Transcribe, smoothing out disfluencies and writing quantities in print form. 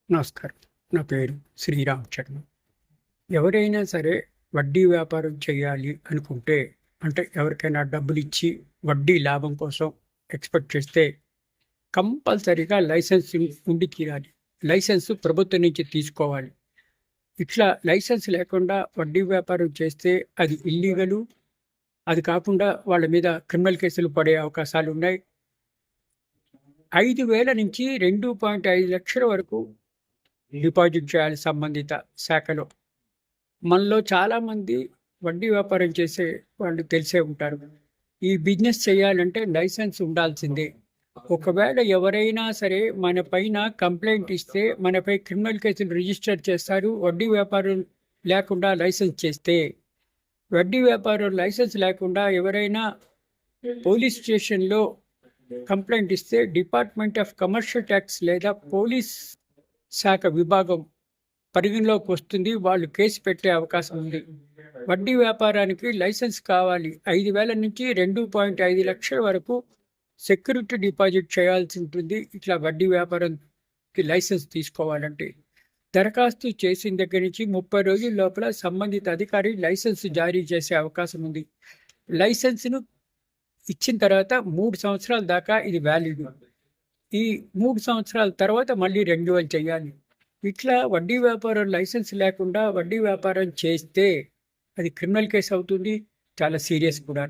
నమస్కారం. నా పేరు శ్రీరామ్ శర్మ. ఎవరైనా సరే వడ్డీ వ్యాపారం చేయాలి అనుకుంటే, అంటే ఎవరికైనా డబ్బులిచ్చి వడ్డీ లాభం కోసం ఎక్స్‌పెక్ట్ చేస్తే కంపల్సరీగా లైసెన్స్ ఉండి తీరాలి. లైసెన్స్ ప్రభుత్వం నుంచి తీసుకోవాలి. ఇట్లా లైసెన్స్ లేకుండా వడ్డీ వ్యాపారం చేస్తే అది ఇల్లీగలు. అది కాకుండా వాళ్ళ మీద క్రిమినల్ కేసులు పడే అవకాశాలున్నాయి. 5,000 నుంచి 2.5 లక్షల వరకు డిపాజిట్ చేయాలి సంబంధిత శాఖలో. మనలో చాలామంది వడ్డీ వ్యాపారం చేసే వాళ్ళు తెలిసే ఉంటారు. ఈ బిజినెస్ చేయాలంటే లైసెన్స్ ఉండాల్సిందే. ఒకవేళ ఎవరైనా సరే మన పైన కంప్లైంట్ ఇస్తే మనపై క్రిమినల్ కేసులు రిజిస్టర్ చేస్తారు. వడ్డీ వ్యాపారం లేకుండా లైసెన్స్ చేస్తే. వడ్డీ వ్యాపారం లైసెన్స్ లేకుండా ఎవరైనా పోలీస్ స్టేషన్లో కంప్లైంట్ ఇస్తే డిపార్ట్మెంట్ ఆఫ్ కమర్షియల్ ట్యాక్స్ లేదా పోలీస్ శాఖ విభాగం పరిగణలోకి వస్తుంది. వాళ్ళు కేసు పెట్టే అవకాశం ఉంది. వడ్డీ వ్యాపారానికి లైసెన్స్ కావాలి. 5,000 నుంచి 2.5 లక్షల వరకు సెక్యూరిటీ డిపాజిట్ చేయాల్సి ఉంటుంది. ఇట్లా వడ్డీ వ్యాపారంకి లైసెన్స్ తీసుకోవాలంటే దరఖాస్తు చేసిన దగ్గర నుంచి 30 రోజుల లోపల సంబంధిత అధికారి లైసెన్స్ జారీ చేసే అవకాశం ఉంది. లైసెన్స్ను ఇచ్చిన తర్వాత 3 సంవత్సరాల దాకా ఇది వ్యాలిడ్. ఈ 3 సంవత్సరాల తర్వాత మళ్ళీ రెన్యువల్ చేయాలి. ఇట్లా వడ్డీ వ్యాపారం లైసెన్స్ లేకుండా వడ్డీ వ్యాపారం చేస్తే అది క్రిమినల్ కేసు అవుతుంది. చాలా సీరియస్ కూడా.